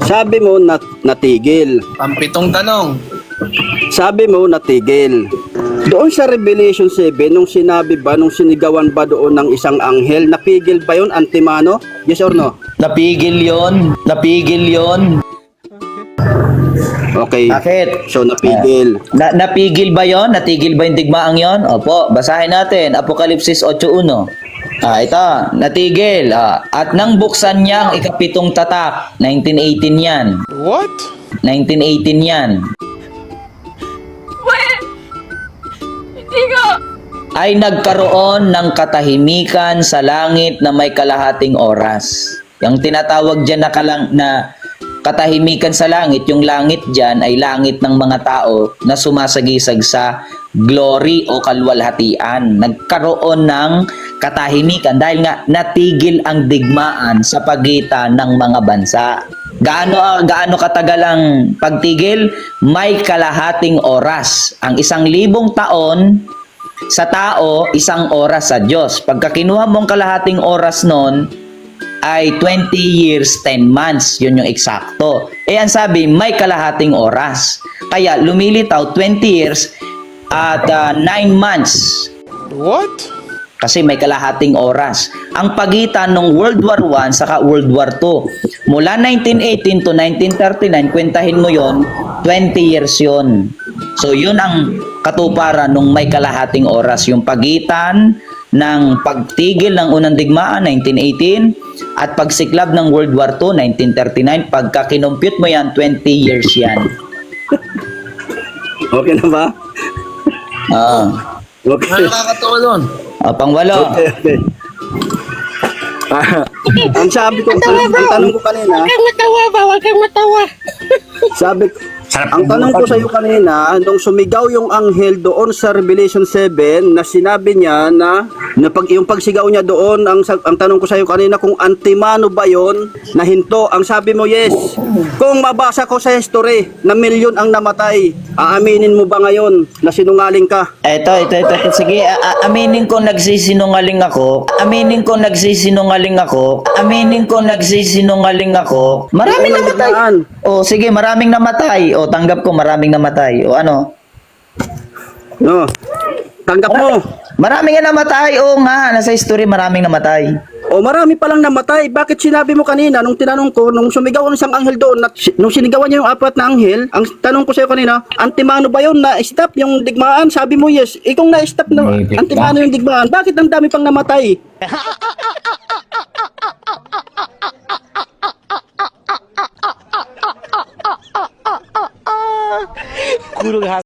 Sabi mo natigil. Pampitong tanong. Sabi mo natigil. Doon sa Revelation 7, nung sinabi ba, nung sinigawan ba doon ng isang anghel, napigil ba yun, Antimano? Yes or no? Napigil yon. Napigil yon. Okay. Bakit? So napigil. Napigil ba yon? Natigil ba yung digmaang yon? Opo, basahin natin. Apokalipsis 8.1. Ito, natigil. At nang buksan niya ang ikapitong tatak, 1918 yan. What? 1918 yan. Ay nagkaroon ng katahimikan sa langit na may kalahating oras. Yung tinatawag dyan na katahimikan sa langit, yung langit dyan ay langit ng mga tao na sumasagisag sa glory o kalwalhatian. Nagkaroon ng katahimikan dahil nga natigil ang digmaan sa pagitan ng mga bansa. Gaano katagal ang pagtigil? May kalahating oras. Ang 1,000 taon sa tao, 1 oras sa Diyos. Pagka kinuha mong kalahating oras nun, ay 20 years, 10 months. Yun yung eksakto. Ang sabi, may kalahating oras. Kaya lumilitaw 20 years at 9 months. What? Kasi may kalahating oras. Ang pagitan ng World War I saka World War II. Mula 1918 to 1939, kwentahin mo yon, 20 years yon. So yun ang katuparan nung may kalahating oras. Yung pagitan ng pagtigil ng unang digmaan, 1918, at pagsiklab ng World War II, 1939. Pagka kinumpute mo yan, 20 years yan. Okay na ba? Okay. Ano nakakatawa doon? Pangwalo. Okay. Ang sabi ko, ang tanong ko kanina, Huwag kang matawa ba? Huwag kang matawa. sabi, ang tanong ko sa iyo kanina, nung sumigaw yung anghel doon sa Revelation 7, na sinabi niya na yung pagsigaw niya doon, ang tanong ko sa iyo kanina, kung Antimano ba yon, na hinto, ang sabi mo yes. Kung mabasa ko sa history na milyon ang namatay, aaminin mo ba ngayon na sinungaling ka? Ito. Sige, aminin ko nagsisinungaling ako. Maraming namatay. Sige, maraming namatay. Tanggap ko, maraming namatay. Ano? No. Tanggap mo. Maraming nga namatay. Nga, nasa history maraming namatay. Marami palang namatay. Bakit sinabi mo kanina, nung tinanong ko, nung sumigaw ang isang anghel doon, nung sinigawan niya yung 4 na anghel, ang tanong ko sa'yo kanina, Antimano ba yun, na-stop yung digmaan? Sabi mo yes. Kung na-stop na Antimano yung digmaan, bakit ang dami pang namatay?